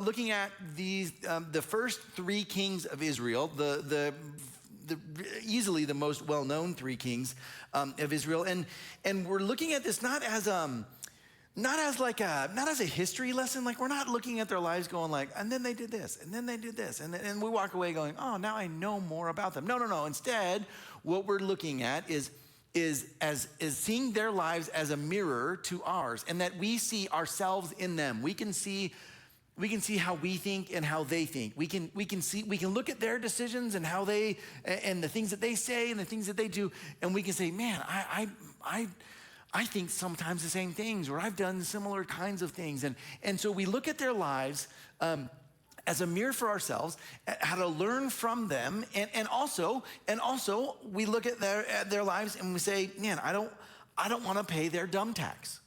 Looking at the first three kings of Israel, the easily the most well-known three kings of Israel, and we're looking at this not as a history lesson. Like, we're not looking at their lives going like, and then they did this, and then they did this, and we walk away going, oh, now I know more about them. No. Instead, what we're looking at is seeing their lives as a mirror to ours, and that we see ourselves in them. We can see how we think and how they think. We can look at their decisions and how they, and the things that they say and the things that they do, and we can say, man, I think sometimes the same things, or I've done similar kinds of things. And so we look at their lives as a mirror for ourselves, how to learn from them, and also we look at their lives and we say, man, I don't want to pay their dumb tax.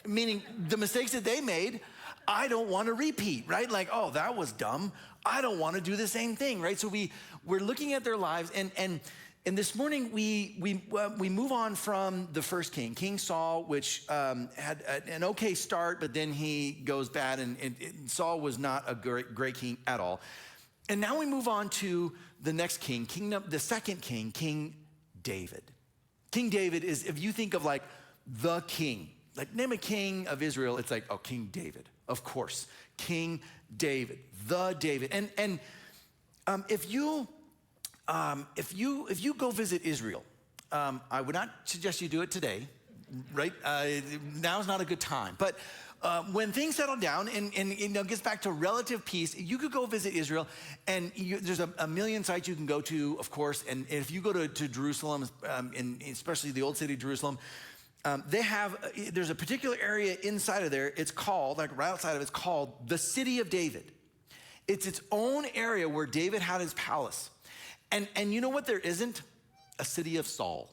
Meaning the mistakes that they made, I don't want to repeat, right? Like, oh, that was dumb. I don't want to do the same thing, right? So we're looking at their lives, and this morning we move on from the first king, King Saul, which had an okay start, but then he goes bad, and Saul was not a great king at all. And now we move on to the next king, the second king, King David. King David is, if you think of like the king, like name a king of Israel, it's like, oh, King David, of course, King David, the David. And if you go visit Israel, I would not suggest you do it today, right? Now's not a good time. But when things settle down and gets back to relative peace, you could go visit Israel, and there's a million sites you can go to, of course. And if you go to Jerusalem, and especially the old city of Jerusalem, there's a particular area inside of there. It's called, like right outside of it's called the City of David. It's its own area where David had his palace. And you know what there isn't? A city of Saul.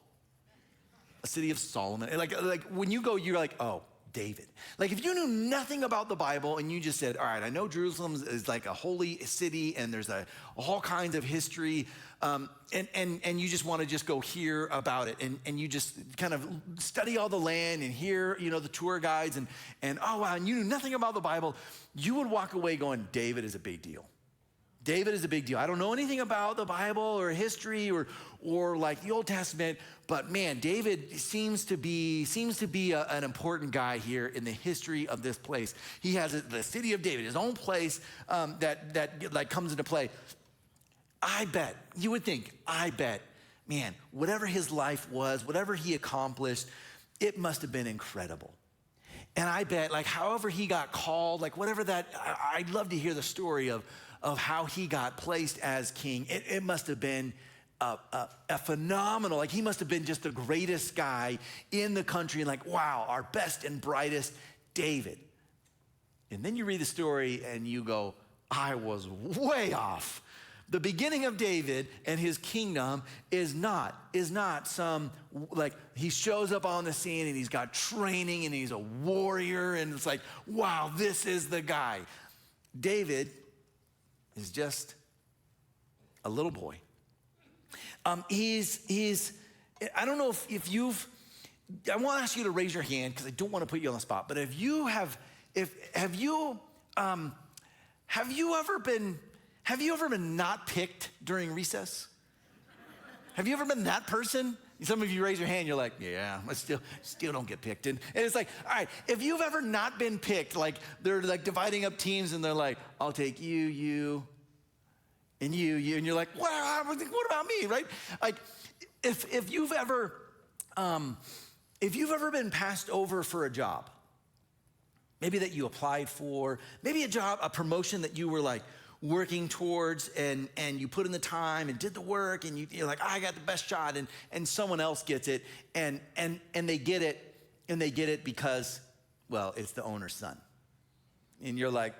A city of Solomon. Like when you go, you're like, oh, David. Like if you knew nothing about the Bible and you just said, all right, I know Jerusalem is like a holy city and there's all kinds of history, and you just want to just go hear about it, and you just kind of study all the land and hear, the tour guides and oh wow, and you knew nothing about the Bible, you would walk away going, David is a big deal. David is a big deal. I don't know anything about the Bible or history or like the Old Testament, but man, David seems to be an important guy here in the history of this place. He has the City of David, his own place that like comes into play. I bet, man, whatever his life was, whatever he accomplished, it must have been incredible. And I bet, like, however he got called, like whatever that, I'd love to hear the story of how he got placed as king. It must have been a phenomenal, like he must have been just the greatest guy in the country, and like, wow, our best and brightest David. And then you read the story and you go, I was way off. The beginning of David and his kingdom is not some, like, he shows up on the scene and he's got training and he's a warrior and it's like, wow, this is the guy. David is just a little boy. He's I don't know if you've, I want to ask you to raise your hand because I don't want to put you on the spot, but have you ever been not picked during recess? Have you ever been that person? Some of you raise your hand, you're like, yeah, I still don't get picked. And it's like, all right, if you've ever not been picked, like they're like dividing up teams and they're like, I'll take you, and you, and you're like, well, what about me, right? Like if you've ever been passed over for a job, maybe that you applied for, maybe a promotion that you were like working towards, and you put in the time and did the work, and you're like, I got the best shot, and someone else gets it, and they get it because, well, it's the owner's son. And you're like,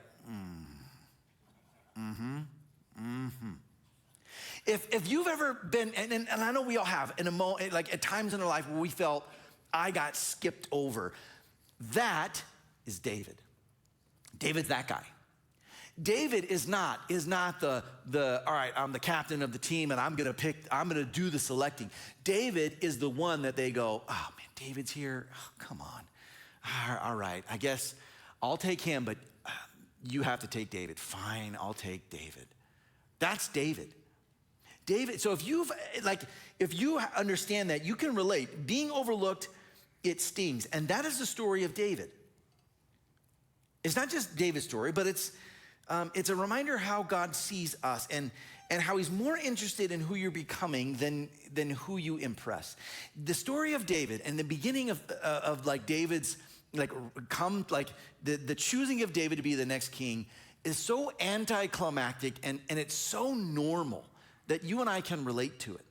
If you've ever been, and I know we all have, in a moment, like at times in our life where we felt, I got skipped over, that is David. David's that guy. David is not the all right, I'm the captain of the team and I'm gonna do the selecting. David is the one that they go, oh man, David's here, oh, come on. All right, I guess I'll take him, but you have to take David. Fine, I'll take David. That's David. David, so if you understand that, you can relate. Being overlooked, it stings. And that is the story of David. It's not just David's story, but it's a reminder how God sees us and how he's more interested in who you're becoming than who you impress. The story of David and the beginning of like David's the choosing of David to be the next king is so anticlimactic and it's so normal that you and I can relate to it.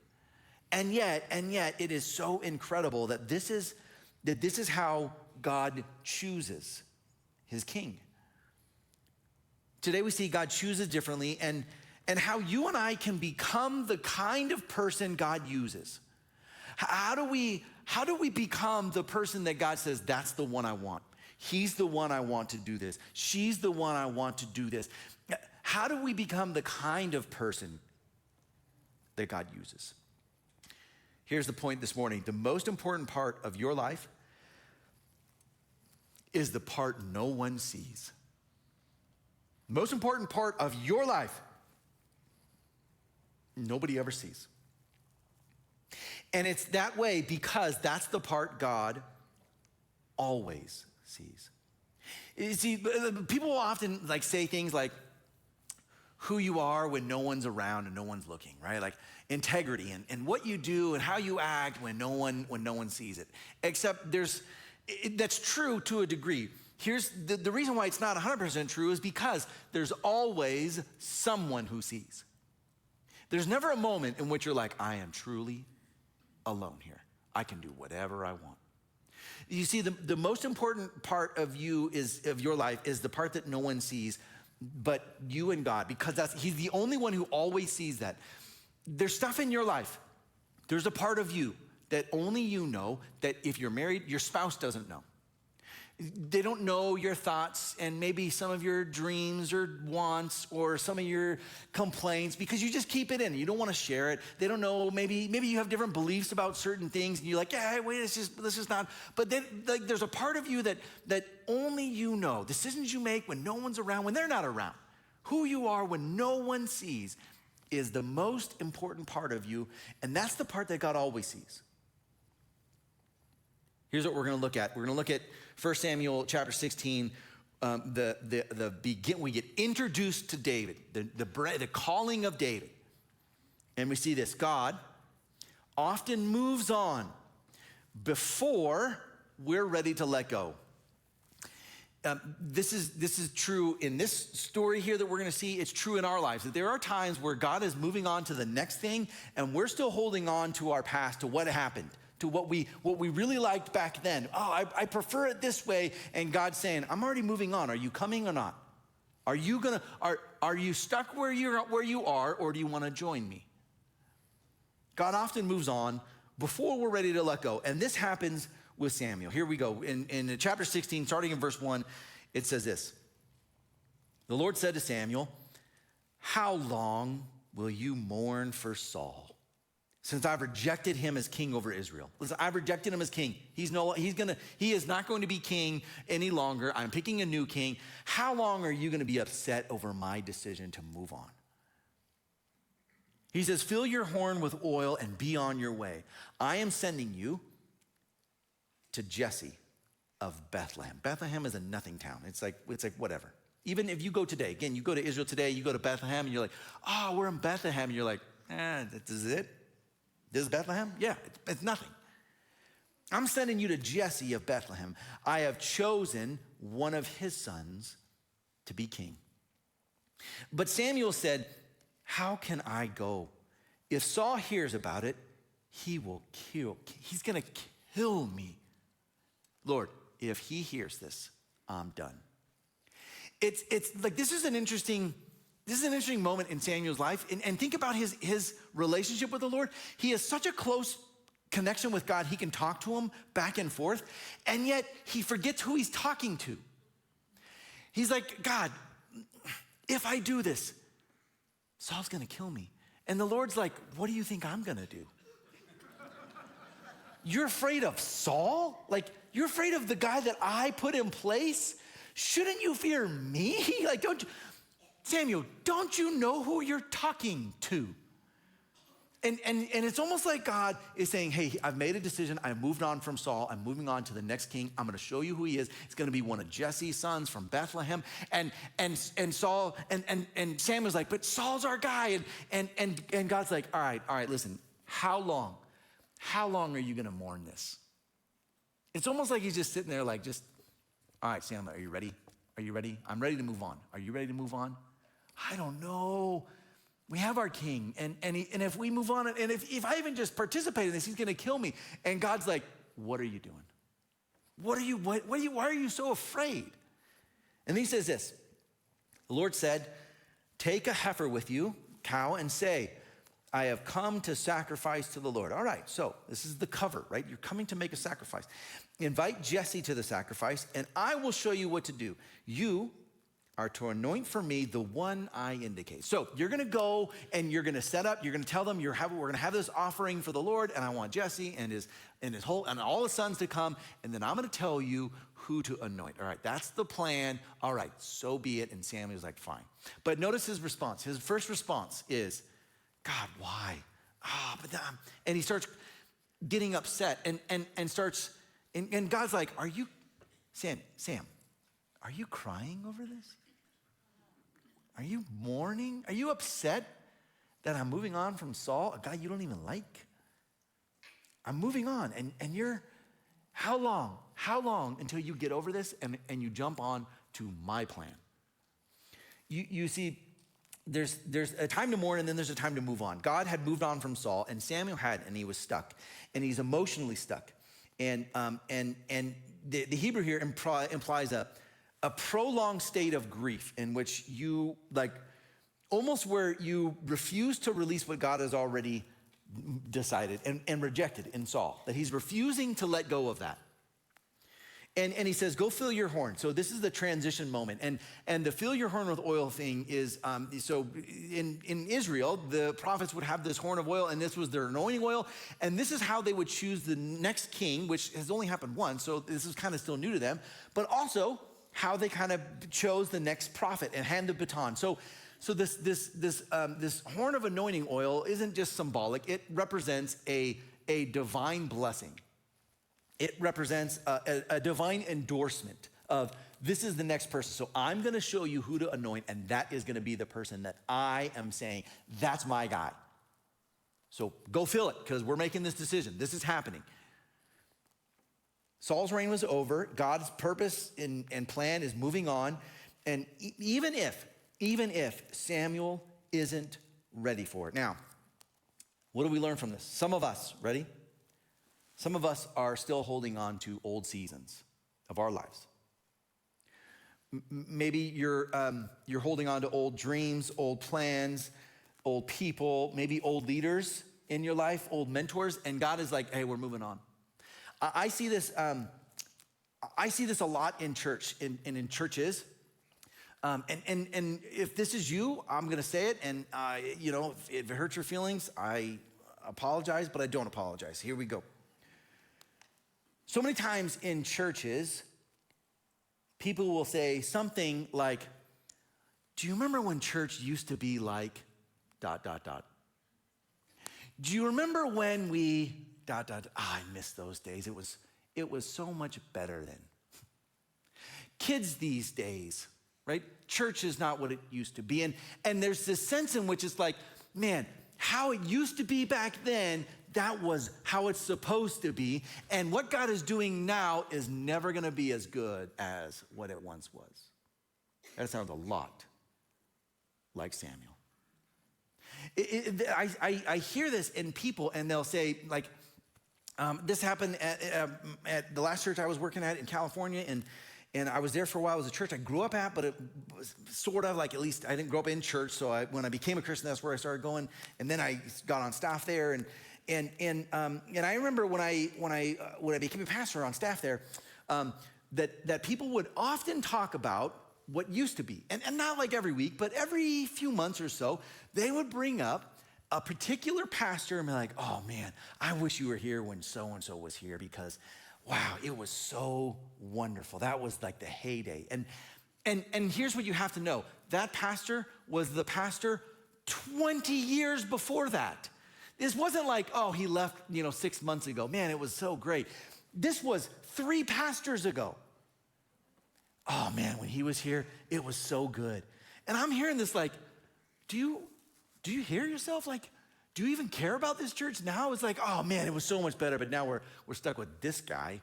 And yet it is so incredible that this is how God chooses his king. Today we see God chooses differently and how you and I can become the kind of person God uses. How do we become the person that God says, that's the one I want? He's the one I want to do this. She's the one I want to do this. How do we become the kind of person that God uses? Here's the point this morning. The most important part of your life is the part no one sees. The most important part of your life, nobody ever sees. And it's that way because that's the part God always sees. You see, people often say things like who you are when no one's around and no one's looking, right? Like integrity and what you do and how you act when no one sees it. Except that's true to a degree. Here's the reason why it's not 100% true is because there's always someone who sees. There's never a moment in which you're like, I am truly alone here. I can do whatever I want. You see, the most important part of your life is the part that no one sees, but you and God, because he's the only one who always sees that. There's stuff in your life. There's a part of you that only you know, that if you're married, your spouse doesn't know. They don't know your thoughts and maybe some of your dreams or wants or some of your complaints because you just keep it in. You don't want to share it. They don't know. Maybe you have different beliefs about certain things and you're like, yeah, wait, this is not. But then there's a part of you that only you know. Decisions you make when no one's around, when they're not around. Who you are when no one sees is the most important part of you, and that's the part that God always sees. Here's what we're going to look at. We're going to look at 1 Samuel chapter 16. We get introduced to David, the calling of David. And we see this. God often moves on before we're ready to let go. This is true in this story here that we're going to see. It's true in our lives, that there are times where God is moving on to the next thing, and we're still holding on to our past, to what happened, to what we really liked back then. Oh, I prefer it this way. And God's saying, I'm already moving on. Are you coming or not? Are you stuck where you are, or do you want to join me? God often moves on before we're ready to let go. And this happens with Samuel. Here we go. In chapter 16, starting in verse 1, it says this. The Lord said to Samuel, how long will you mourn for Saul, since I've rejected him as king over Israel? Listen, I've rejected him as king. He is not going to be king any longer. I'm picking a new king. How long are you going to be upset over my decision to move on? He says, fill your horn with oil and be on your way. I am sending you to Jesse of Bethlehem. Bethlehem is a nothing town. It's like whatever. Even if you go today, again, you go to Israel today, you go to Bethlehem, and you're like, oh, we're in Bethlehem. And you're like, this is it? This is Bethlehem? Yeah, it's nothing. I'm sending you to Jesse of Bethlehem. I have chosen one of his sons to be king. But Samuel said, how can I go? If Saul hears about it, he's going to kill me. Lord, if he hears this, I'm done. It's like this is an interesting moment in Samuel's life. And think about his relationship with the Lord. He has such a close connection with God. He can talk to him back and forth. And yet he forgets who he's talking to. He's like, God, if I do this, Saul's going to kill me. And the Lord's like, what do you think I'm going to do? You're afraid of Saul? Like, you're afraid of the guy that I put in place Shouldn't you fear me? Like, Samuel, don't you know who you're talking to? And it's almost like God is saying, hey, I've made a decision. I've moved on from Saul. I'm moving on to the next king. I'm going to show you who he is. It's going to be one of Jesse's sons from Bethlehem. And Saul, and Samuel's like, but Saul's our guy. And God's like, all right, listen, how long are you going to mourn this? It's almost like he's just sitting there like, all right, Samuel, are you ready? Are you ready? I'm ready to move on. Are you ready to move on? I don't know. We have our king, and if we move on, and if I even just participate in this, he's gonna kill me. And God's like, what are you doing? Why are you so afraid? And he says this, the Lord said, take a heifer with you, cow, and say, I have come to sacrifice to the Lord. All right, so this is the cover, right? You're coming to make a sacrifice. Invite Jesse to the sacrifice, and I will show you what to do. You are to anoint for me the one I indicate. So you're gonna go and you're gonna set up, you're gonna tell them we're gonna have this offering for the Lord, and I want Jesse and his whole and all his sons to come, and then I'm gonna tell you who to anoint. All right, that's the plan. All right, so be it. And Samuel's like, fine. But notice his response. His first response is, God, why? And he starts getting upset and starts, and God's like, are you, Sam, are you crying over this? Are you mourning? Are you upset that I'm moving on from Saul, a guy you don't even like? I'm moving on, and you're, how long until you get over this and you jump on to my plan? You see, there's a time to mourn and then there's a time to move on. God had moved on from Saul, and Samuel had, and he was stuck, and he's emotionally stuck. And the Hebrew here implies a prolonged state of grief in which you, like, almost where you refuse to release what God has already decided and rejected in Saul, that he's refusing to let go of that. And he says, go fill your horn. So this is the transition moment. And the fill your horn with oil thing is, so in Israel, the prophets would have this horn of oil, and this was their anointing oil. And this is how they would choose the next king, which has only happened once. So this is kind of still new to them, but also how they kind of chose the next prophet and hand the baton. So this horn of anointing oil isn't just symbolic. It represents a divine blessing. It represents a divine endorsement of this is the next person. So I'm gonna show you who to anoint, and that is gonna be the person that I am saying, that's my guy. So go fill it, because we're making this decision. This is happening. Saul's reign was over. God's purpose and plan is moving on. And even if Samuel isn't ready for it. Now, what do we learn from this? Some of us, ready? Some of us are still holding on to old seasons of our lives. Maybe you're holding on to old dreams, old plans, old people, maybe old leaders in your life, old mentors, and God is like, hey, we're moving on. I see this a lot in church, in churches. And if this is you, I'm gonna say it, and if it hurts your feelings, I apologize, but I don't apologize. Here we go. So many times in churches, people will say something like, do you remember when church used to be like ... Do you remember when we ... I miss those days. It was so much better then. Kids these days, right? Church is not what it used to be. And there's this sense in which it's like, man, how it used to be back then, that was how it's supposed to be. And what God is doing now is never gonna be as good as what it once was. That sounds a lot like Samuel. I hear this in people, and they'll say, like, this happened at the last church I was working at in California, and I was there for a while. It was a church I grew up at, but it was sort of like, at least I didn't grow up in church. So when I became a Christian, that's where I started going. And then I got on staff there, and I remember when I became a pastor on staff there, that people would often talk about what used to be, and not like every week, but every few months or so, they would bring up a particular pastor and be like, oh man, I wish you were here when so-and-so was here, because wow, it was so wonderful. That was like the heyday. And here's what you have to know. That pastor was the pastor 20 years before that. This wasn't like, oh, he left, 6 months ago. Man, it was so great. This was 3 pastors ago. Oh man, when he was here, it was so good. And I'm hearing this like, do you hear yourself? Like, do you even care about this church now? It's like, oh man, it was so much better, but now we're stuck with this guy.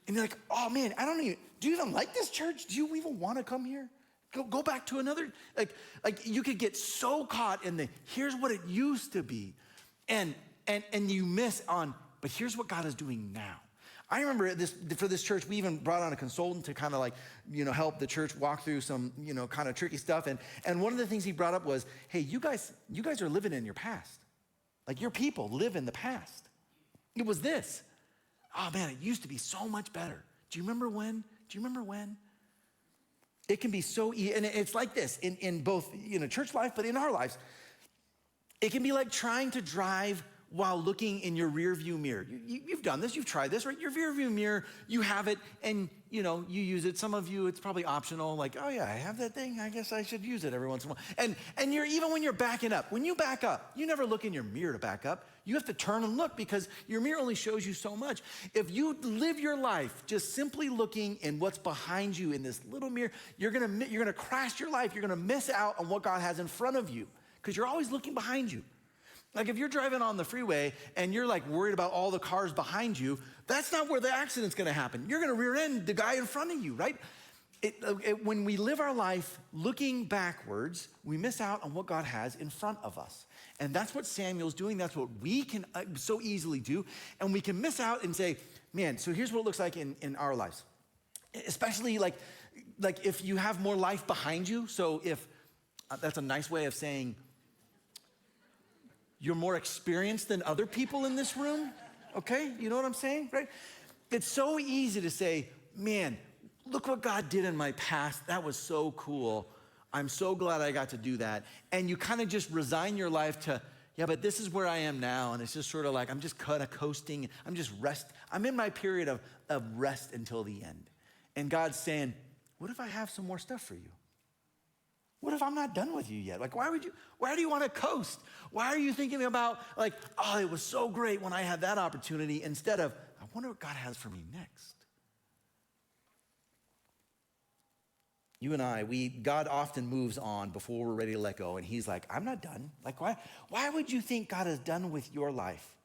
And you're like, oh man, do you even like this church? Do you even want to come here? Go back to another, like you could get so caught in here's what it used to be. And you miss on, but here's what God is doing now. I remember for this church, we even brought on a consultant to kind of like, help the church walk through some, kind of tricky stuff. And one of the things he brought up was, hey, you guys are living in your past. Like your people live in the past. It was this. Oh man, it used to be so much better. Do you remember when? It can be so easy. And it's like this in both, church life, but in our lives. It can be like trying to drive while looking in your rear view mirror. You've done this, you've tried this, right? Your rear view mirror, you have it and you use it. Some of you, it's probably optional, like, oh yeah, I have that thing, I guess I should use it every once in a while. And you're, even when you're backing up, when you back up, you never look in your mirror to back up. You have to turn and look because your mirror only shows you so much. If you live your life just simply looking in what's behind you in this little mirror, you're gonna crash your life. You're gonna miss out on what God has in front of you because you're always looking behind you. Like if you're driving on the freeway and you're like worried about all the cars behind you, that's not where the accident's gonna happen. You're gonna rear end the guy in front of you, right? When we live our life looking backwards, we miss out on what God has in front of us. And that's what Samuel's doing. That's what we can so easily do. And we can miss out and say, man, so here's what it looks like in our lives. Especially like if you have more life behind you. So if, that's a nice way of saying, you're more experienced than other people in this room, okay? You know what I'm saying, right? It's so easy to say, man, look what God did in my past. That was so cool. I'm so glad I got to do that. And you kind of just resign your life to, yeah, but this is where I am now. And it's just sort of like, I'm just kind of coasting. I'm just I'm in my period of rest until the end. And God's saying, what if I have some more stuff for you? What if I'm not done with you yet? Like, why do you want to coast? Why are you thinking about like, oh, it was so great when I had that opportunity instead of, I wonder what God has for me next. You and I, God often moves on before we're ready to let go. And he's like, I'm not done. Like, why would you think God is done with your life?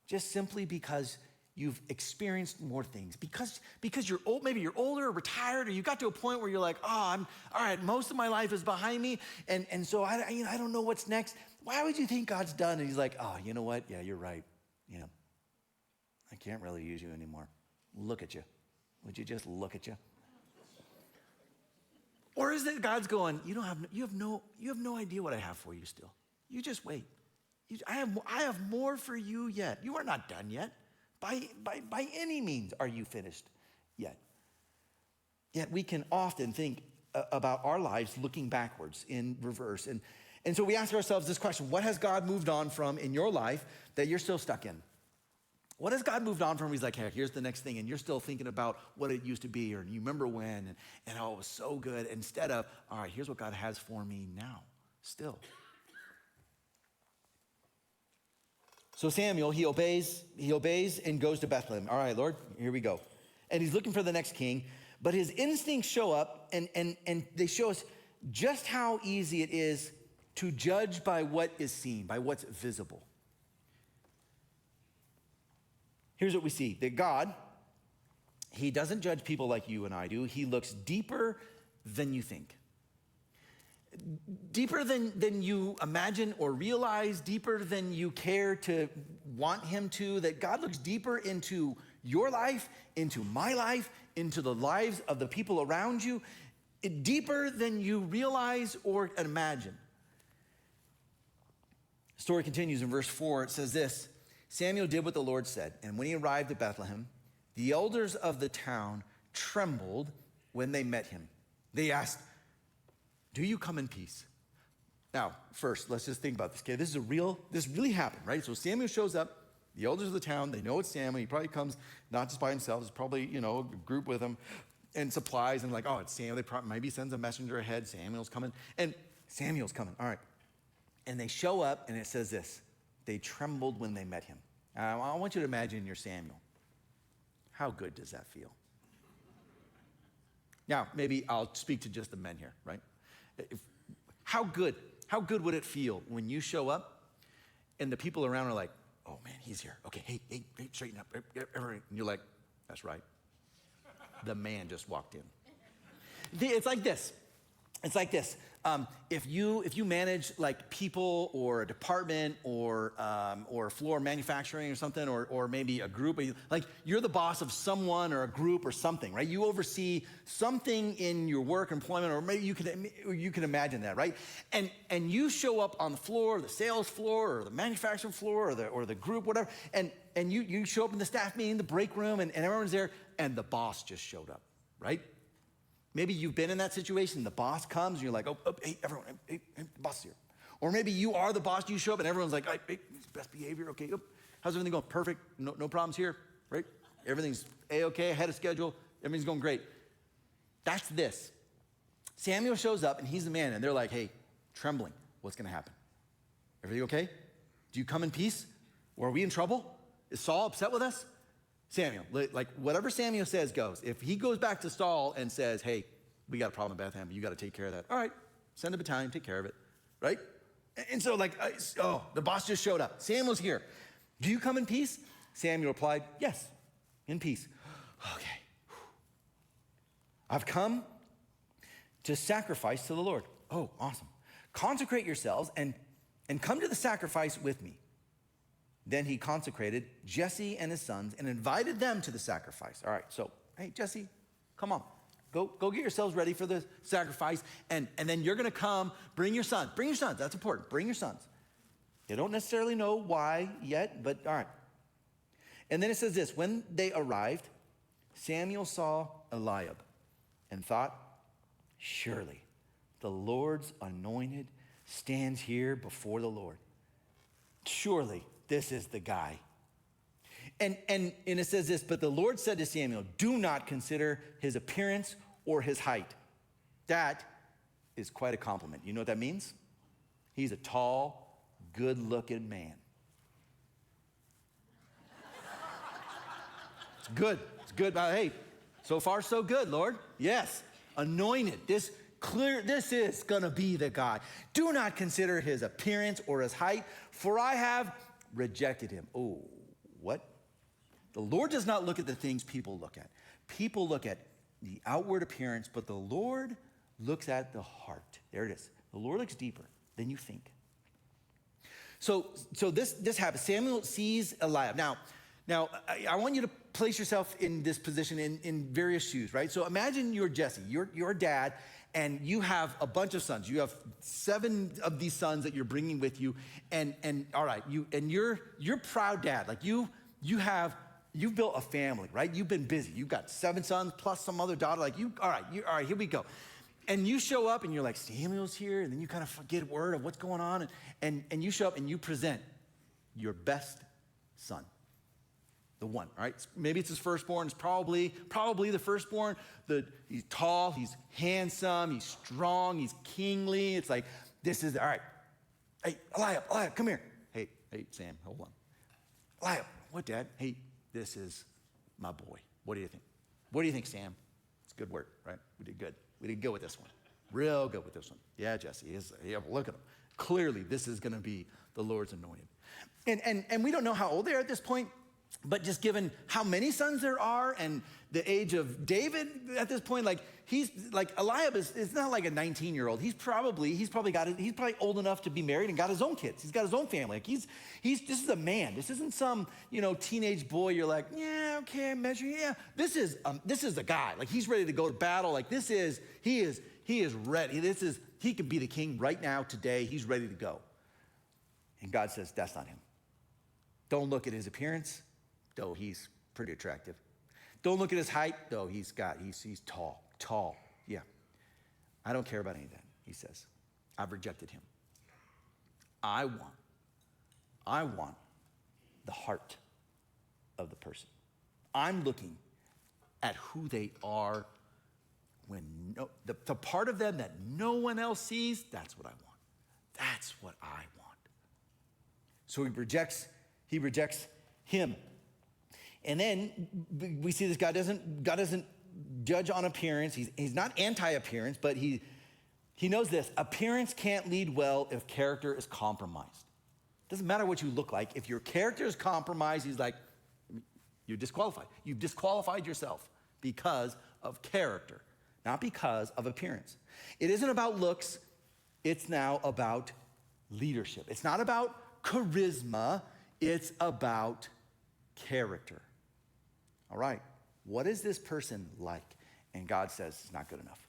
Just simply because you've experienced more things, because you're old, maybe you're older or retired, or you got to a point where you're like, oh, I'm all right, most of my life is behind me, and so I don't know what's next. Why would you think God's done? And he's like, oh, you know what? Yeah, you're right. I can't really use you anymore. Look at you. Would you just look at you? Or is it God's going, you have no idea what I have for you still. You just wait. I have more for you yet. You are not done yet. By any means are you finished yet. Yet we can often think about our lives looking backwards in reverse. And so we ask ourselves this question: what has God moved on from in your life that you're still stuck in? What has God moved on from? He's like, hey, here's the next thing. And you're still thinking about what it used to be, or you remember when, and oh, it was so good. Instead of, all right, here's what God has for me now, still. So Samuel, he obeys and goes to Bethlehem. All right, Lord, here we go. And he's looking for the next king, but his instincts show up and they show us just how easy it is to judge by what is seen, by what's visible. Here's what we see, that God, he doesn't judge people like you and I do. He looks deeper than you think. Deeper than you imagine or realize, deeper than you care to want him to, that God looks deeper into your life, into my life, into the lives of the people around you, deeper than you realize or imagine. The story continues in verse 4. It says this: Samuel did what the Lord said, and when he arrived at Bethlehem, the elders of the town trembled when they met him. They asked, do you come in peace? Now, first, let's just think about this, okay? This really happened, right? So Samuel shows up, The elders of the town, they know it's Samuel. He probably comes not just by himself. There's probably, a group with him and supplies. And like, oh, it's Samuel. Maybe sends a messenger ahead. Samuel's coming. And Samuel's coming. All right. And they show up, and it says this. They trembled when they met him. I want you to imagine you're Samuel. How good does that feel? Now, maybe I'll speak to just the men here, right? How good would it feel when you show up and the people around are like, oh man, he's here. Okay, hey, straighten up. And you're like, that's right. The man just walked in. It's like this. If you manage like people or a department or floor manufacturing or something, or maybe a group, like you're the boss of someone or a group or something, right? You oversee something in your work, employment, or maybe you can imagine that, right? And you show up on the floor, the sales floor, or the manufacturing floor, or the group, whatever, and you show up in the staff meeting, the break room, and everyone's there, and the boss just showed up, right? Maybe you've been in that situation. The boss comes, and you're like, oh hey, everyone, hey, the boss is here. Or maybe you are the boss, you show up, and everyone's like, hey, best behavior, okay, how's everything going? Perfect, no problems here, right? Everything's A-okay, ahead of schedule, everything's going great. That's this. Samuel shows up, and he's the man, and they're like, hey, trembling, what's gonna happen? Everything okay? Do you come in peace? Or are we in trouble? Is Saul upset with us? Samuel, like whatever Samuel says goes. If he goes back to Saul and says, hey, we got a problem in Bethlehem, you got to take care of that. All right, send a battalion, take care of it, right? And so the boss just showed up. Samuel's here. Do you come in peace? Samuel replied, yes, in peace. Okay. I've come to sacrifice to the Lord. Oh, awesome. Consecrate yourselves and come to the sacrifice with me. Then he consecrated Jesse and his sons and invited them to the sacrifice. All right, so, hey, Jesse, come on. Go get yourselves ready for the sacrifice, and then you're going to come. Bring your sons. Bring your sons. That's important. Bring your sons. They don't necessarily know why yet, but all right. And then it says this. When they arrived, Samuel saw Eliab and thought, surely the Lord's anointed stands here before the Lord. Surely this is the guy. And it says this, but the Lord said to Samuel, do not consider his appearance or his height. That is quite a compliment. You know what that means? He's a tall, good-looking man. It's good. It's good. Hey, so far so good, Lord. Yes, anointed. This is gonna be the guy. Do not consider his appearance or his height, for I have rejected him. Oh, what? The Lord does not look at the things people look at. People look at the outward appearance, but the Lord looks at the heart. There it is. The Lord looks deeper than you think. So this happens. Samuel sees Eliab. Now, I want you to place yourself in this position in various shoes, right? So imagine you're Jesse, you're a dad, and you have a bunch of sons. You have 7 of these sons that you're bringing with you, and all right, you're proud dad. Like you've built a family, right? You've been busy. You've got 7 sons plus some other daughter. All right, here we go. And you show up and you're like, Samuel's here, and then you kind of get word of what's going on, and you show up and you present your best son. The one, all right? Maybe it's his firstborn. It's probably the firstborn. He's tall, he's handsome, he's strong, he's kingly. It's like, this is, all right. Hey, Eliab, come here. Hey, Sam, hold on. Eliab, what, Dad? Hey, this is my boy. What do you think? What do you think, Sam? It's good work, right? We did good. We did good with this one. Real good with this one. Yeah, Jesse, look at him. Clearly, this is going to be the Lord's anointed. And we don't know how old they are at this point. But just given how many sons there are and the age of David at this point, Eliab is not like a 19-year-old. He's probably old enough to be married and got his own kids. He's got his own family. Like this is a man. This isn't some, teenage boy. You're like, yeah, okay, I'm measuring. Yeah, this is a guy. Like he's ready to go to battle. Like he is ready. He could be the king right now, today. He's ready to go. And God says, that's not him. Don't look at his appearance, though he's pretty attractive. Don't look at his height, though he's tall. Yeah. I don't care about any of that, he says. I've rejected him. I want the heart of the person. I'm looking at who they are when the part of them that no one else sees, that's what I want. That's what I want. So he rejects him. And then we see this God doesn't judge on appearance. He's not anti-appearance, but he knows this. Appearance can't lead well if character is compromised. Doesn't matter what you look like. If your character is compromised, he's like, you're disqualified. You've disqualified yourself because of character, not because of appearance. It isn't about looks. It's now about leadership. It's not about charisma. It's about character. All right, what is this person like? And God says it's not good enough.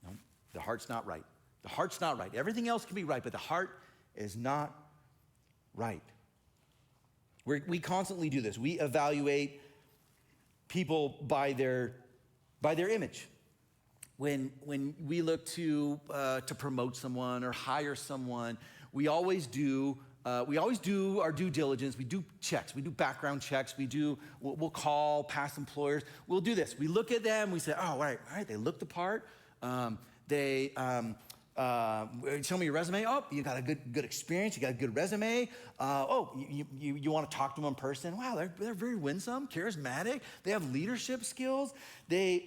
No, the heart's not right. The heart's not right. Everything else can be right, but the heart is not right. We constantly do this. We evaluate people by their image. When we look to promote someone or hire someone, we always do our due diligence. We do checks. We do background checks. We'll call past employers. We'll do this. We look at them. We say, oh, all right, they look the part. Show me your resume. Oh, you got a good experience. You got a good resume. You want to talk to them in person. Wow, they're very winsome, charismatic. They have leadership skills. They're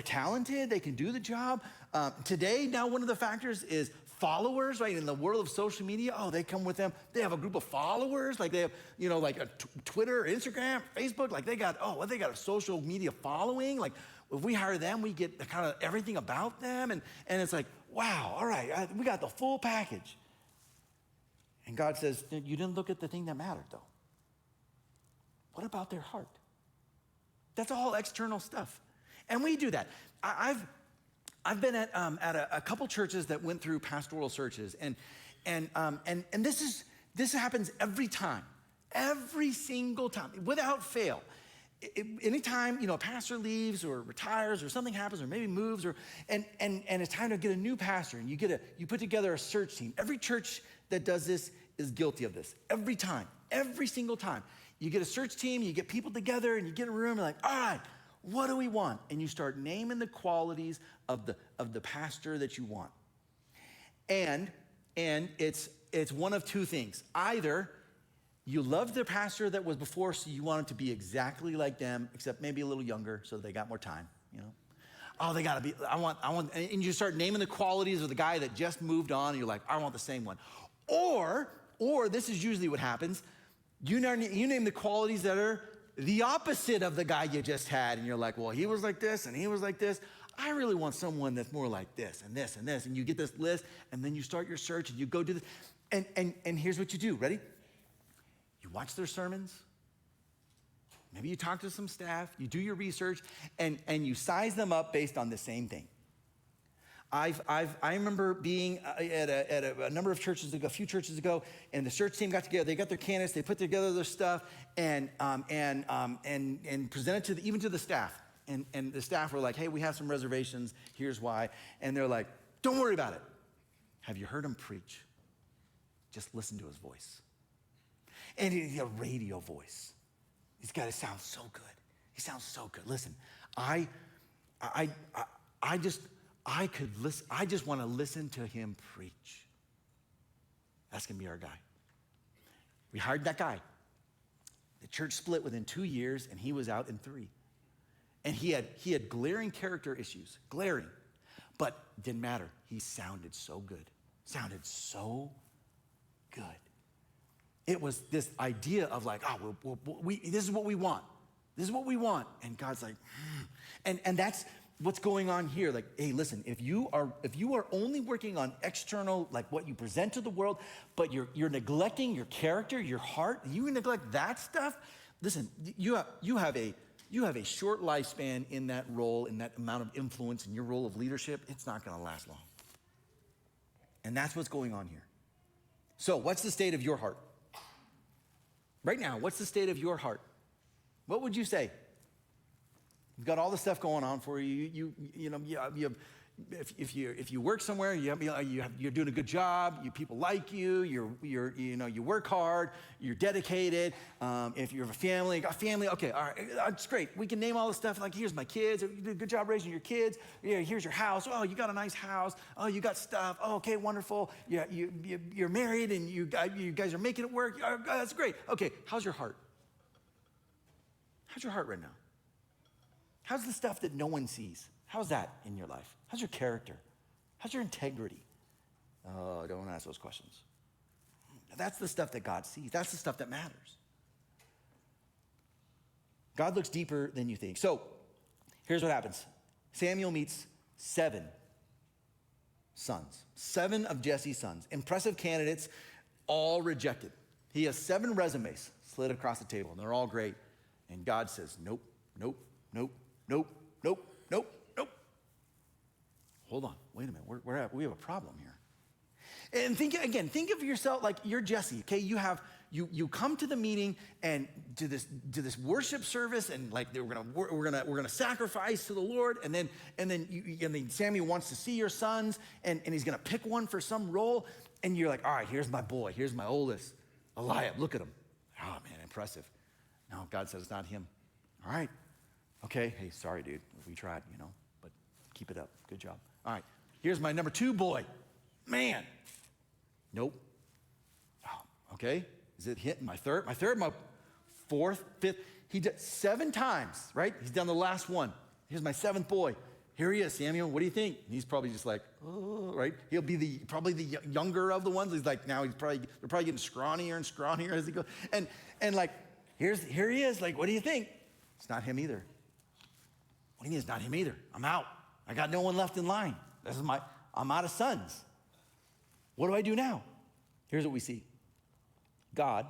talented. They can do the job. Today, now one of the factors is followers, right? In the world of social media, they come with them. They have a group of followers. Like they have, like a Twitter, Instagram, Facebook. Like they got a social media following. Like if we hire them, we get kind of everything about them. And it's like, wow, all right, we got the full package. And God says, you didn't look at the thing that mattered, though. What about their heart? That's all external stuff. And we do that. I've been at a couple churches that went through pastoral searches, and this happens every time, every single time, without fail. Anytime a pastor leaves or retires or something happens or maybe moves and it's time to get a new pastor, and you put together a search team. Every church that does this is guilty of this. Every time, every single time, you get a search team, you get people together, and you get in a room and like, all right, what do we want? And you start naming the qualities of the pastor that you want. And it's one of two things. Either you love the pastor that was before, so you want him to be exactly like them, except maybe a little younger, so they got more time, Oh, they gotta be, I want, and you start naming the qualities of the guy that just moved on, and you're like, I want the same one. Or this is usually what happens, you name the qualities that are the opposite of the guy you just had, and you're like, well, he was like this, and he was like this. I really want someone that's more like this, and this, and this, and you get this list, and then you start your search, and you go do this, and here's what you do, ready? You watch their sermons, maybe you talk to some staff, you do your research, and you size them up based on the same thing. I remember being at a number of churches ago, a few churches ago, and the search team got together. They got their candidates, they put together their stuff, and presented even to the staff. And the staff were like, hey, we have some reservations. Here's why. And they're like, don't worry about it. Have you heard him preach? Just listen to his voice. And he's a radio voice. He's got to sound so good. He sounds so good. Listen, I could listen. I just want to listen to him preach. That's gonna be our guy. We hired that guy. The church split within 2 years, and he was out in 3. And he had glaring character issues, glaring, but didn't matter. He sounded so good. Sounded so good. It was this idea of like, this is what we want. This is what we want. And God's like, and that's what's going on here. Like, hey, listen, if you are only working on external, like what you present to the world, but you're neglecting your character, your heart, you neglect that stuff, listen, you have a short lifespan in that role, in that amount of influence in your role of leadership. It's not gonna last long. And that's what's going on here. So what's the state of your heart? Right now, what's the state of your heart? What would you say? You've got all the stuff going on for you. You if you work somewhere, you're doing a good job. People like you. You work hard. You're dedicated. If you have a family, okay, all right, that's great. We can name all the stuff like, here's my kids. You did a good job raising your kids. Yeah, here's your house. Oh, you got a nice house. Oh, you got stuff. Oh, okay, wonderful. Yeah, you're married and you guys are making it work. Oh, that's great. Okay, how's your heart? How's your heart right now? How's the stuff that no one sees? How's that in your life? How's your character? How's your integrity? Oh, don't ask those questions. That's the stuff that God sees. That's the stuff that matters. God looks deeper than you think. So here's what happens. Samuel meets 7 sons, 7 of Jesse's sons. Impressive candidates, all rejected. He has 7 resumes slid across the table, and they're all great. And God says, nope, nope, nope, nope, nope, nope, nope. Hold on, wait a minute, we have a problem here. And think of yourself like you're Jesse, okay? You come to the meeting and to this worship service, and like we're gonna sacrifice to the Lord, and then Samuel wants to see your sons, and he's gonna pick one for some role, and you're like, all right, here's my boy, here's my oldest, Eliab, look at him. Oh man, impressive. No, God says it's not him. All right, okay, hey, sorry dude, we tried, but keep it up, good job. All right, here's my number 2 boy. Man, nope. Oh, okay, is it hit my third, my 4th, 5th? He did 7 times, right? He's done the last one. Here's my 7th boy. Here he is, Samuel, what do you think? And he's probably just like, oh, right? He'll be probably the younger of the ones. He's like, now they're probably getting scrawnier and scrawnier as he goes. And like, here he is, like, what do you think? It's not him either. What do you mean it's not him either? I'm out. I got no one left in line. I'm out of sons. What do I do now? Here's what we see. God,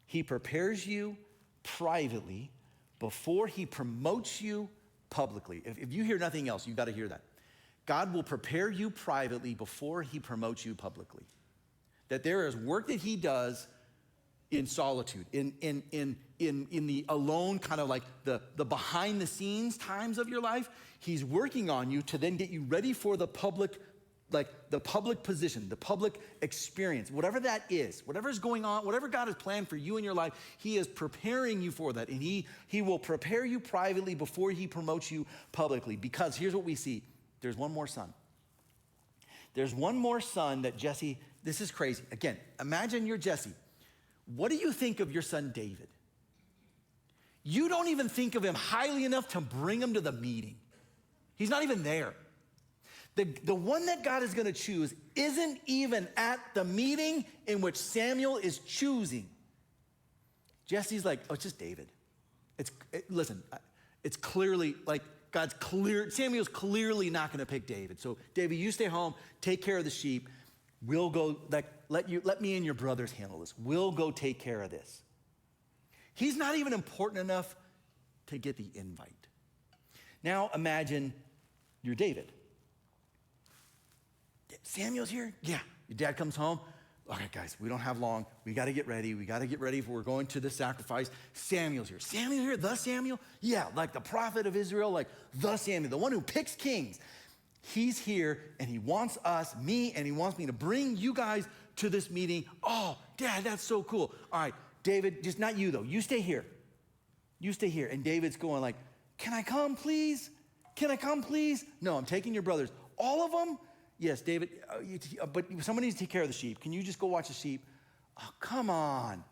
he prepares you privately before he promotes you publicly. If you hear nothing else, you've got to hear that. God will prepare you privately before he promotes you publicly. That there is work that he does in solitude, in the alone, kind of like the behind the scenes times of your life. He's working on you to then get you ready for the public, like the public position, the public experience, whatever that is, whatever's going on, whatever God has planned for you in your life, he is preparing you for that. And he will prepare you privately before he promotes you publicly. Because here's what we see. There's one more son. There's one more son that Jesse, this is crazy. Again, imagine you're Jesse. What do you think of your son David? You don't even think of him highly enough to bring him to the meeting. He's not even there. The one that God is going to choose isn't even at the meeting in which Samuel is choosing. Jesse's like, oh, it's just David. Listen, it's clearly like Samuel's clearly not going to pick David. So David, you stay home, take care of the sheep. We'll go, let me and your brothers handle this. We'll go take care of this. He's not even important enough to get the invite. Now imagine you're David. Samuel's here? Yeah. Your dad comes home. Okay, guys, we don't have long. We got to get ready. We're going to the sacrifice. Samuel's here. Samuel here? The Samuel? Yeah, like the prophet of Israel, like the Samuel, the one who picks kings. He's here, and he wants me to bring you guys to this meeting. Oh, Dad, that's so cool. All right, David, just not you, though. You stay here. And David's going like, can I come, please? No, I'm taking your brothers. All of them? Yes, David, but somebody needs to take care of the sheep. Can you just go watch the sheep? Oh, come on.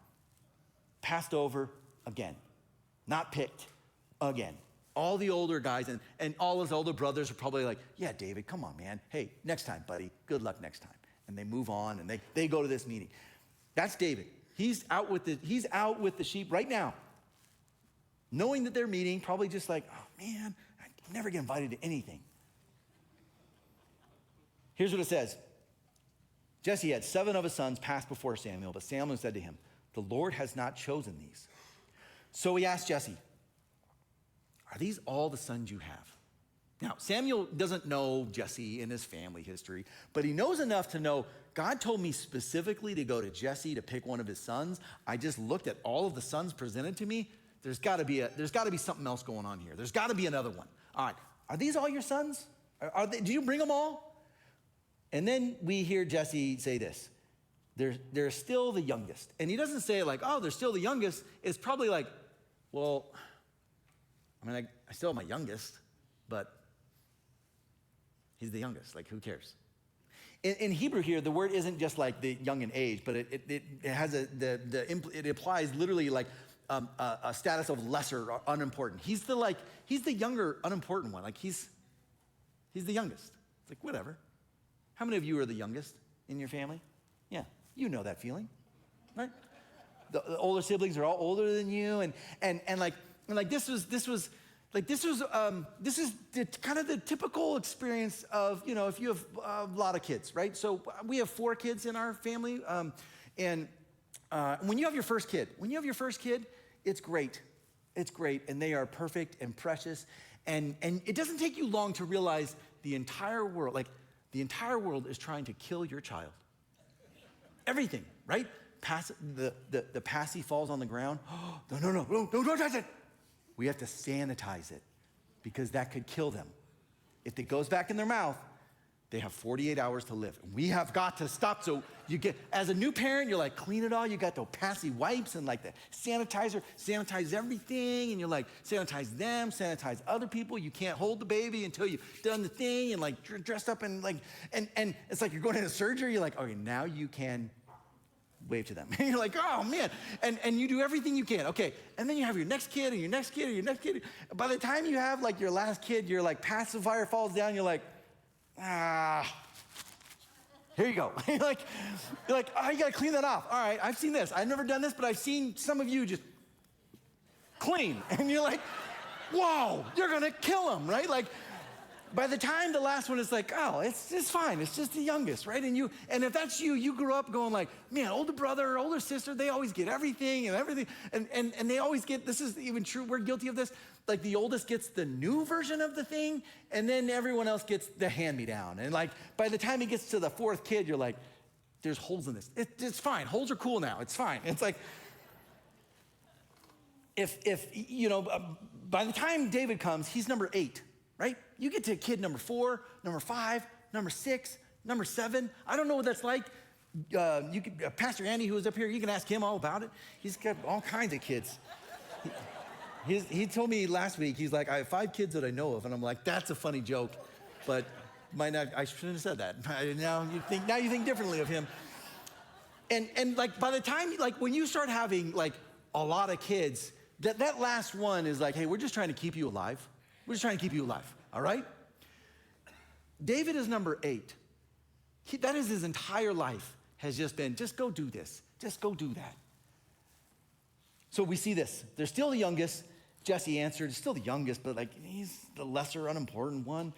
Passed over again. Not picked again. All the older guys and all his older brothers are probably like, yeah, David, come on, man. Hey, next time, buddy. Good luck next time. And they move on, and they go to this meeting. That's David. He's out with the sheep right now. Knowing that they're meeting, probably just like, oh, man, I never get invited to anything. Here's what it says. Jesse had 7 of his sons pass before Samuel, but Samuel said to him, the Lord has not chosen these. So he asked Jesse, are these all the sons you have? Now, Samuel doesn't know Jesse and his family history, but he knows enough to know God told me specifically to go to Jesse to pick one of his sons. I just looked at all of the sons presented to me. There's got to be something else going on here. There's got to be another one. All right, are these all your sons? Did you bring them all? And then we hear Jesse say this. They're still the youngest. And he doesn't say like, oh, they're still the youngest. It's probably like, well, I mean, I still have my youngest, but he's the youngest. Like, who cares? In Hebrew here, the word isn't just like the young in age, but it has it applies literally like a status of lesser or unimportant. He's the younger, unimportant one. Like he's the youngest. It's like, whatever. How many of you are the youngest in your family? Yeah, you know that feeling, right? The older siblings are all older than you, and this is kind of the typical experience of, if you have a lot of kids, right? So we have 4 kids in our family, and when you have your first kid, it's great. It's great, and they are perfect and precious, and it doesn't take you long to realize the entire world is trying to kill your child. Everything, right? The passy falls on the ground. Oh, no, don't touch it. We have to sanitize it because that could kill them. If it goes back in their mouth, they have 48 hours to live. And we have got to stop. So as a new parent, you're like, clean it all. You got the passy wipes and like the sanitizer, sanitize everything. And you're like, sanitize them, sanitize other people. You can't hold the baby until you've done the thing and like dressed up and like, and it's like you're going into surgery. You're like, okay, now you can wave to them. And you're like, oh man. And you do everything you can. Okay. And then you have your next kid and your next kid and your next kid. By the time you have like your last kid, your like pacifier falls down. You're like, here you go. you're like, oh, you got to clean that off. All right. I've seen this. I've never done this, but I've seen some of you just clean. And you're like, whoa, you're going to kill him, right? Like, by the time the last one is like, oh, it's fine. It's just the youngest, right? And if that's you, you grew up going like, man, older brother, older sister, they always get everything. And they always get, this is even true, we're guilty of this. Like the oldest gets the new version of the thing, and then everyone else gets the hand-me-down. And like, by the time he gets to the 4th kid, you're like, there's holes in this. It's fine. Holes are cool now. It's fine. It's like, by the time David comes, he's number 8. Right? You get to kid number 4, number 5, number 6, number 7. I don't know what that's like. Pastor Andy, who was up here, you can ask him all about it. He's got all kinds of kids. He told me last week, he's like, I have 5 kids that I know of. And I'm like, that's a funny joke. But I shouldn't have said that. Now you think differently of him. And like by the time, like when you start having like a lot of kids, that last one is like, hey, we're just trying to keep you alive. We're just trying to keep you alive, all right? David is number 8. That is his entire life has just been, just go do this. Just go do that. So we see this. They're still the youngest. Jesse answered, still the youngest, but like he's the lesser, unimportant one.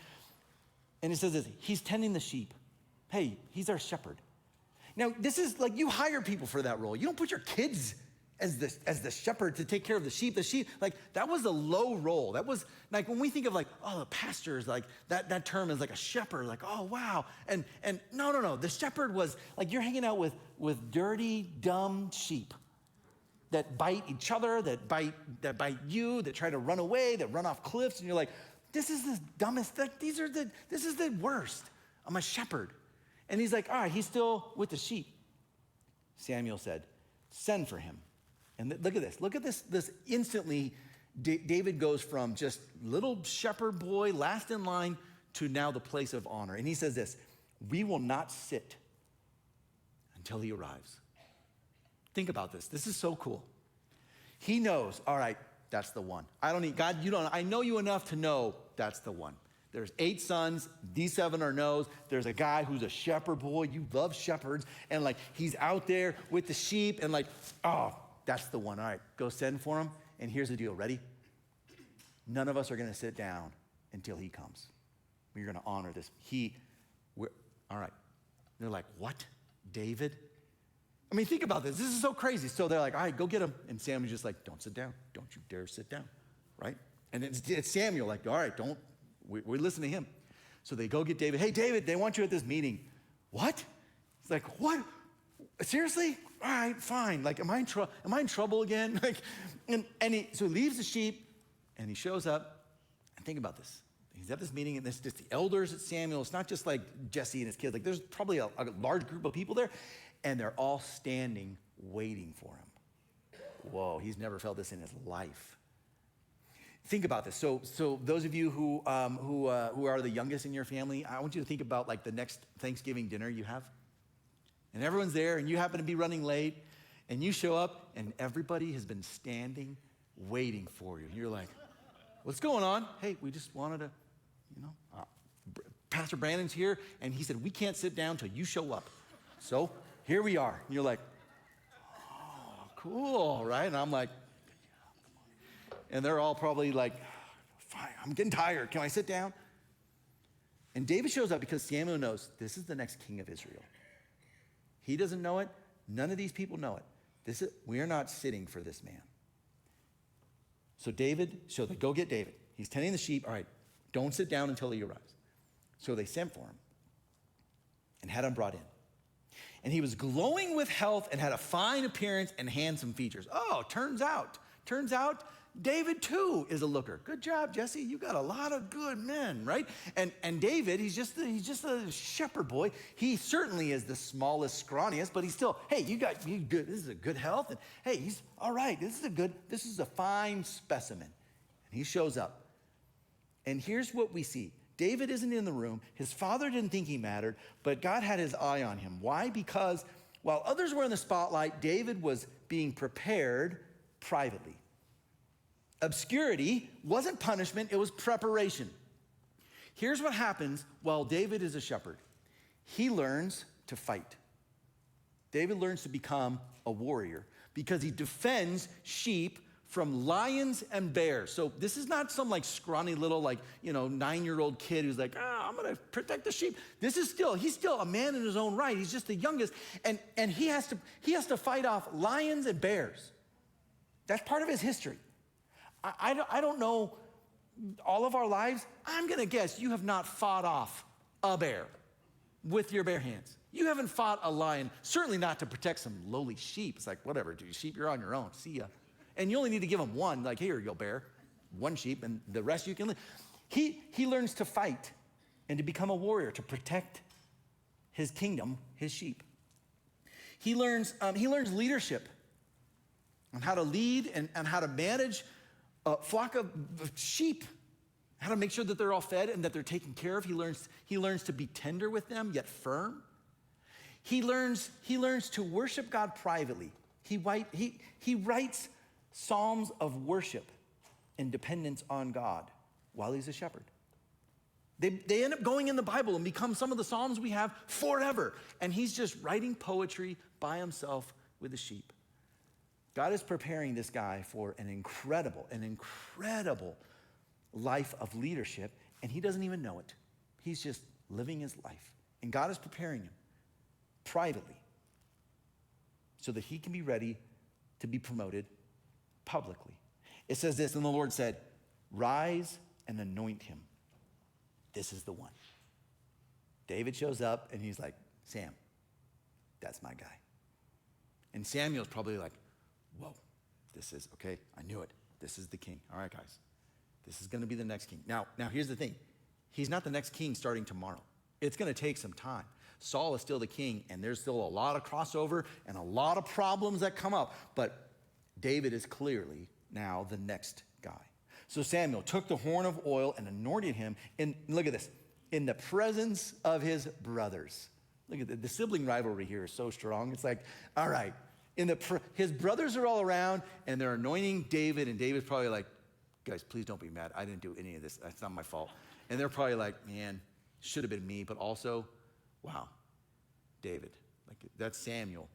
And it says this, he's tending the sheep. Hey, he's our shepherd. Now, this is like you hire people for that role. You don't put your kids as the shepherd to take care of the sheep. The sheep, like that was a low role. That was like when we think of like, oh, the pastors, like that term is like a shepherd, like, oh wow. And no. The shepherd was like you're hanging out with dirty, dumb sheep that bite each other, that bite you, that try to run away, that run off cliffs, and you're like, this is the dumbest, like this is the worst. I'm a shepherd. And he's like, all right, he's still with the sheep. Samuel said, send for him. And look at this. This instantly, David goes from just little shepherd boy, last in line, to now the place of honor. And he says this, we will not sit until he arrives. Think about this. This is so cool. He knows, all right, that's the one. I don't need, God, I know you enough to know that's the one. There's 8 sons, these 7 are no's. There's a guy who's a shepherd boy. You love shepherds. And like, he's out there with the sheep and like, oh, that's the one. All right, go send for him. And here's the deal. Ready? None of us are going to sit down until he comes. We're going to honor this. All right. They're like, what? David? I mean, think about this. This is so crazy. So they're like, all right, go get him. And Samuel's just like, don't sit down. Don't you dare sit down. Right? And it's Samuel like, all right, we listen to him. So they go get David. Hey, David, they want you at this meeting. What? It's like, what? Seriously? All right, fine. Like, am I in trouble again? Like, so he leaves the sheep and he shows up. And think about this. he's at this meeting, and it's just the elders at Samuel. It's not just like Jesse and his kids. Like, there's probably a large group of people there, and they're all standing waiting for him. Whoa, he's never felt this in his life. Think about this. So those of you who are the youngest in your family, I want you to think about like the next Thanksgiving dinner you have. And everyone's there, and you happen to be running late, and you show up, and everybody has been standing waiting for you. And you're like, what's going on? Hey, we just wanted to, Pastor Brandon's here, and he said, we can't sit down till you show up. So here we are. And you're like, oh, cool, right? And I'm like, and they're all probably like, fine, I'm getting tired. Can I sit down? And David shows up because Samuel knows this is the next king of Israel. He doesn't know it. None of these people know it. We are not sitting for this man. So they go get David. He's tending the sheep. All right, don't sit down until he arrives. So they sent for him and had him brought in. And he was glowing with health and had a fine appearance and handsome features. Oh, turns out, David too is a looker. Good job, Jesse. You got a lot of good men, right? And David, he's just a shepherd boy. He certainly is the smallest, scrawniest, but he's still, hey, you good. This is a good health. And hey, he's all right. This is a fine specimen. And he shows up. And here's what we see. David isn't in the room. His father didn't think he mattered, but God had his eye on him. Why? Because while others were in the spotlight, David was being prepared privately. Obscurity wasn't punishment, it was preparation. Here's what happens while David is a shepherd. He learns to fight. David learns to become a warrior because he defends sheep from lions and bears. So this is not some like scrawny little 9-year-old kid who's like, I'm gonna protect the sheep. He's still a man in his own right. He's just the youngest. And he has to fight off lions and bears. That's part of his history. I don't know all of our lives. I'm gonna guess you have not fought off a bear with your bare hands. You haven't fought a lion, certainly not to protect some lowly sheep. It's like, whatever, dude, sheep, you're on your own, see ya. And you only need to give them one, like, here you go, bear, one sheep, and the rest you can live. He learns to fight and to become a warrior, to protect his kingdom, his sheep. He learns leadership on how to lead and how to manage a flock of sheep, how to make sure that they're all fed and that they're taken care of. He learns to be tender with them, yet firm. He learns to worship God privately. He writes psalms of worship and dependence on God while he's a shepherd. They end up going in the Bible and become some of the psalms we have forever. And he's just writing poetry by himself with the sheep. God is preparing this guy for an incredible life of leadership, and he doesn't even know it. He's just living his life. And God is preparing him privately so that he can be ready to be promoted publicly. It says this, and the Lord said, rise and anoint him. This is the one. David shows up, and he's like, Sam, that's my guy. And Samuel's probably like, whoa, this is, okay, I knew it. This is the king. All right, guys, this is gonna be the next king. Now here's the thing. He's not the next king starting tomorrow. It's gonna take some time. Saul is still the king, and there's still a lot of crossover and a lot of problems that come up, but David is clearly now the next guy. So Samuel took the horn of oil and anointed him, and look at this, in the presence of his brothers. Look at the sibling rivalry here is so strong. It's like, all right, his brothers are all around, and they're anointing David, and David's probably like, guys, please don't be mad. I didn't do any of this. That's not my fault. And they're probably like, man, should have been me, but also, wow, David. Like, that's Samuel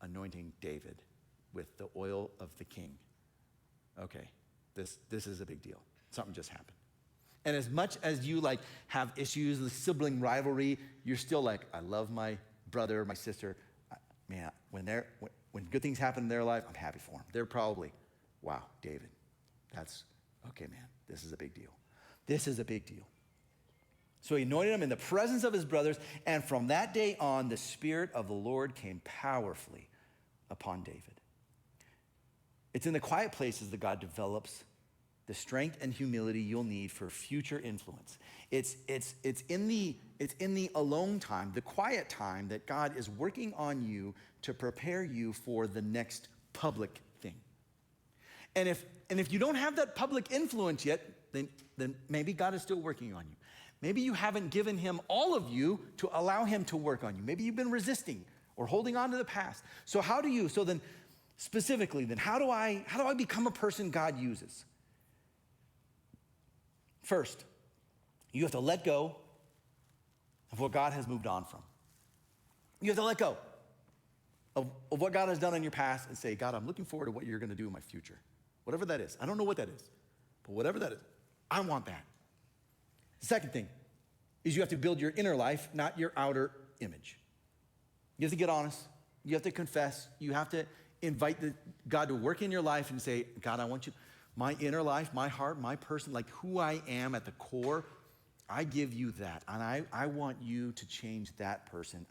anointing David with the oil of the king. Okay, this is a big deal. Something just happened. And as much as you have issues with sibling rivalry, you're still like, I love my brother, my sister. Man, when good things happen in their life, I'm happy for them. They're probably, wow, David, that's, okay, man, this is a big deal. This is a big deal. So he anointed him in the presence of his brothers, and from that day on, the Spirit of the Lord came powerfully upon David. It's in the quiet places that God develops the strength and humility you'll need for future influence. It's in the alone time, the quiet time, that God is working on you to prepare you for the next public thing. And if you don't have that public influence yet, then maybe God is still working on you. Maybe you haven't given him all of you to allow him to work on you. Maybe you've been resisting or holding on to the past. So then specifically, how do I become a person God uses? First, you have to let go of what God has moved on from. You have to let go of what God has done in your past and say, God, I'm looking forward to what you're going to do in my future. Whatever that is. I don't know what that is, but whatever that is, I want that. The second thing is you have to build your inner life, not your outer image. You have to get honest. You have to confess. You have to invite God to work in your life and say, God, I want you, my inner life, my heart, my person, like who I am at the core, I give you that. And I want you to change that person.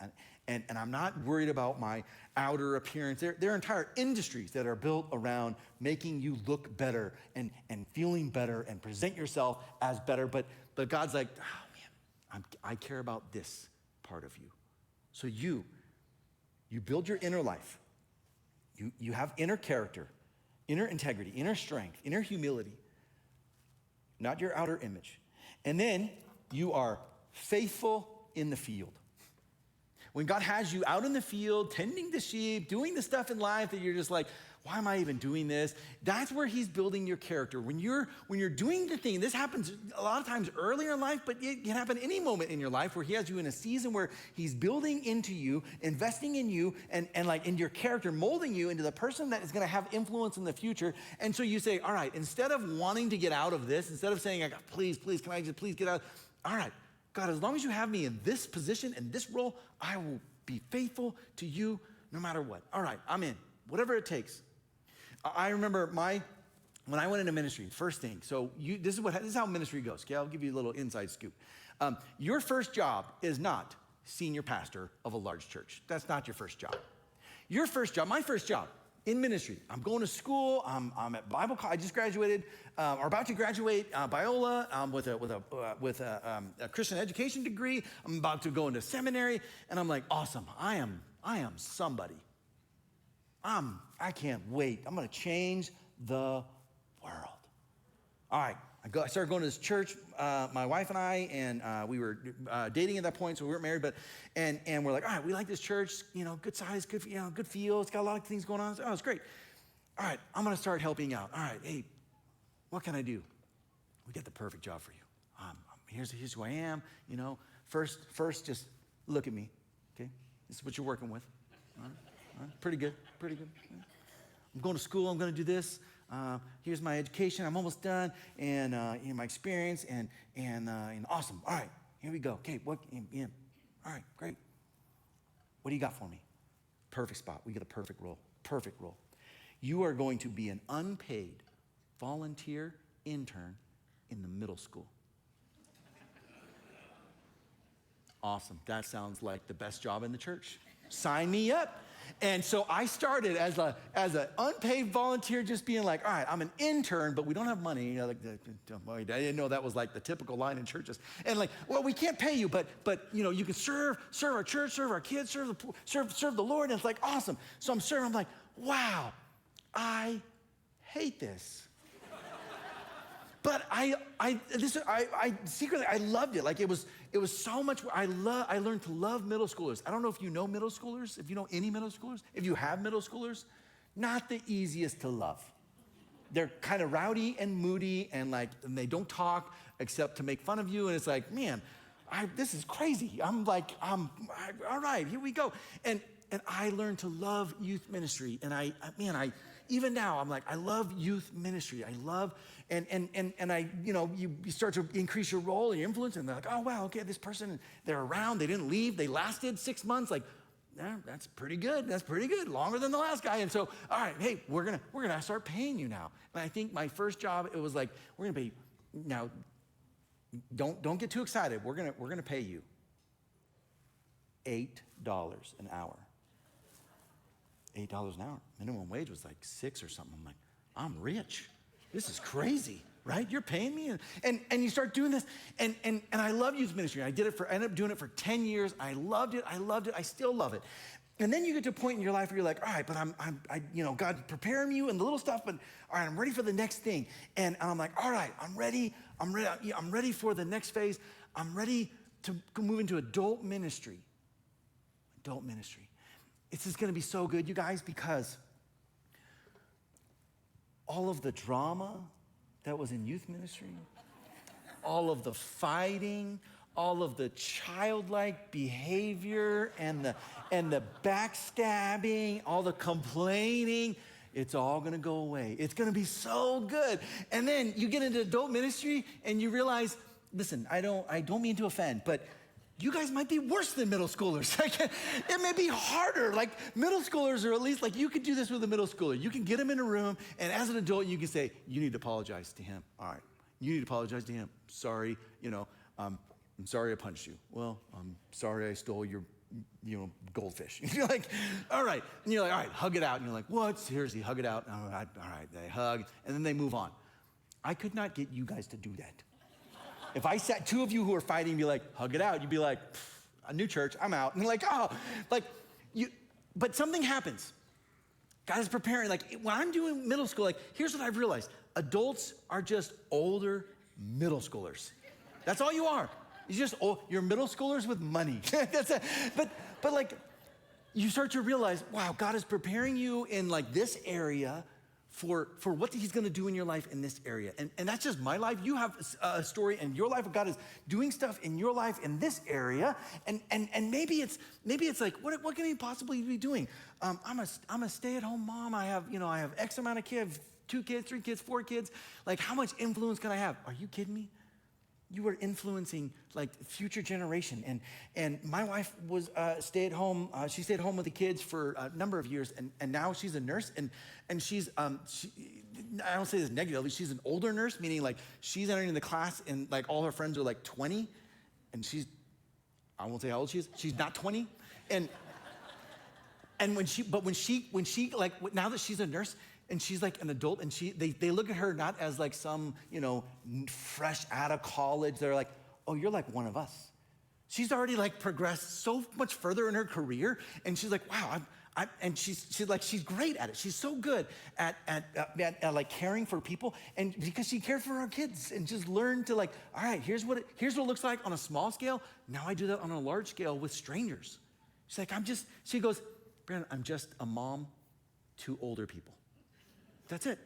And I'm not worried about my outer appearance. There are entire industries that are built around making you look better and feeling better and present yourself as better. But God's like, oh man, I care about this part of you. So you build your inner life. You have inner character, inner integrity, inner strength, inner humility, not your outer image. And then you are faithful in the field. When God has you out in the field, tending the sheep, doing the stuff in life that you're just like, why am I even doing this? That's where he's building your character. When you're doing the thing, this happens a lot of times earlier in life, but it can happen any moment in your life where he has you in a season where he's building into you, investing in you, and like in your character, molding you into the person that is gonna have influence in the future. And so you say, all right, instead of wanting to get out of this, instead of saying, please, can I just please get out? All right, God, as long as you have me in this position, in this role, I will be faithful to you no matter what. All right, I'm in, whatever it takes. I remember when I went into ministry, first thing, so this is how ministry goes, okay? I'll give you a little inside scoop. Your first job is not senior pastor of a large church. That's not your first job. Your first job, my first job in ministry, I'm going to school, I'm at Bible college, I just graduated, or about to graduate Biola with a Christian education degree. I'm about to go into seminary, and I'm like, awesome, I am somebody. I can't wait. I'm going to change the world. All right. I started going to this church, my wife and I, and we were dating at that point, so we weren't married, but, and we're like, all right, we like this church, good size, good feel. It's got a lot of things going on. Oh, it's great. All right, I'm going to start helping out. All right, hey, what can I do? We got the perfect job for you. Here's who I am, First, just look at me, okay? This is what you're working with. All right. Pretty good. I'm going to school, I'm going to do this. Here's my education, I'm almost done, and my experience, and awesome. All right, here we go. Okay, all right, great. What do you got for me? Perfect spot. We get a perfect role. You are going to be an unpaid volunteer intern in the middle school. Awesome. That sounds like the best job in the church. Sign me up. And so I started as an unpaid volunteer, just being like, all right, I'm an intern, but we don't have money. I didn't know that was like the typical line in churches. And like, well, we can't pay you, but you can serve our church, serve our kids, serve the Lord. And it's like, awesome. So I'm serving. I'm like, wow, I hate this. But I secretly, I loved it. Like it was so much. I learned to love middle schoolers. I don't know if you know middle schoolers, if you know any middle schoolers, if you have middle schoolers, not the easiest to love. They're kind of rowdy and moody, and they don't talk except to make fun of you. And it's like, man, this is crazy. I'm like, all right, here we go. And I learned to love youth ministry. And even now, I'm like, I love youth ministry. I love, and you start to increase your role and your influence, and they're like, oh, wow, okay, this person, they're around, they didn't leave, they lasted 6 months, like, yeah, that's pretty good, longer than the last guy. And so, all right, hey, we're gonna start paying you now. And I think my first job, it was like, we're gonna pay, now, don't get too excited, we're gonna pay you $8 an hour. $8 an hour. Minimum wage was like $6 or something. I'm like, I'm rich. This is crazy. right? You're paying me. And you start doing this. And I love youth ministry. I ended up doing it for 10 years. I loved it. I still love it. And then you get to a point in your life where you're like, all right, but God preparing you and the little stuff, but all right, I'm ready for the next thing. And I'm like, all right, I'm ready for the next phase. I'm ready to move into adult ministry. Adult ministry. This is gonna be so good, you guys, because all of the drama that was in youth ministry, all of the fighting, all of the childlike behavior and the backstabbing, all the complaining, it's all gonna go away. It's gonna be so good. And then you get into adult ministry and you realize, listen, I don't mean to offend, but you guys might be worse than middle schoolers. It may be harder. Like middle schoolers are at least like, you could do this with a middle schooler. You can get them in a room, and as an adult, you can say, you need to apologize to him. All right, you need to apologize to him. Sorry, I'm sorry I punched you. Well, I'm sorry I stole your, goldfish. You're like, all right. And you're like, all right, hug it out. And you're like, what? Seriously, hug it out. All right, they hug, and then they move on. I could not get you guys to do that. If I sat two of you who are fighting and be like, hug it out, you'd be like, a new church, I'm out. And you're like, but something happens. God is preparing. Like when I'm doing middle school, like here's what I've realized. Adults are just older middle schoolers. That's all you are. You're middle schoolers with money. That's it. But like you start to realize, wow, God is preparing you in like this area for what he's gonna do in your life in this area. And that's just my life. You have a story in your life. God is doing stuff in your life in this area. And maybe it's like, what can he possibly be doing? I'm a stay-at-home mom. I have X amount of kids, 2 kids, 3 kids, 4 kids. Like how much influence can I have? Are you kidding me? You are influencing like future generation. And my wife was stay at home. She stayed home with the kids for a number of years, and now she's a nurse. And she's I don't say this negatively. She's an older nurse, meaning like she's entering the class and like all her friends are like 20, and I won't say how old she is. She's not 20, and when she like now that she's a nurse. And she's like an adult, and they look at her not as like some, fresh out of college. They're like, oh, you're like one of us. She's already like progressed so much further in her career, and she's like, wow, and she's great at it. She's so good at like caring for people, and because she cared for our kids and just learned to like, all right, here's what it looks like on a small scale. Now I do that on a large scale with strangers. She's like, she goes, Brandon, I'm just a mom to older people. That's it.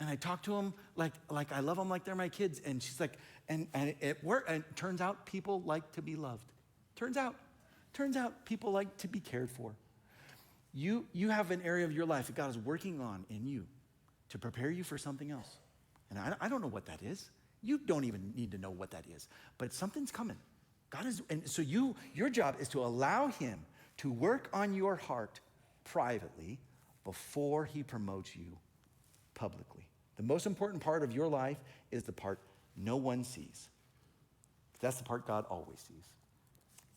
And I talk to them like I love them like they're my kids. And she's like, and it worked. And it turns out people like to be loved. Turns out people like to be cared for. You have an area of your life that God is working on in you to prepare you for something else. And I don't know what that is. You don't even need to know what that is. But something's coming. And so your job is to allow him to work on your heart privately before he promotes you publicly. The most important part of your life is the part no one sees. That's the part God always sees.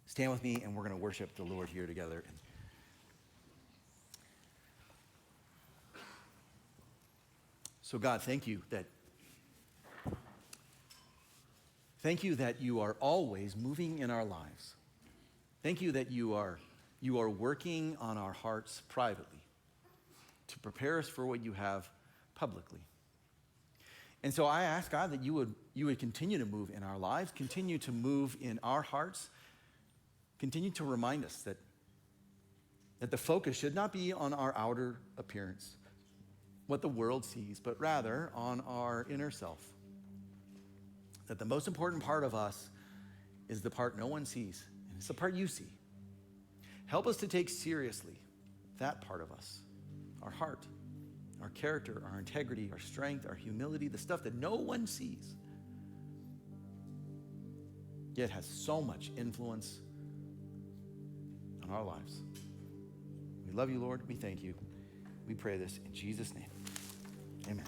Stand with me, and we're going to worship the Lord here together. So God, thank you that you are always moving in our lives. Thank you that you are working on our hearts privately to prepare us for what you have publicly. And so I ask God that you would continue to move in our lives, continue to move in our hearts, continue to remind us that the focus should not be on our outer appearance, what the world sees, but rather on our inner self. That the most important part of us is the part no one sees, and it's the part you see. Help us to take seriously that part of us, our heart, our character, our integrity, our strength, our humility, the stuff that no one sees, yet has so much influence on our lives. We love you, Lord. We thank you. We pray this in Jesus' name. Amen.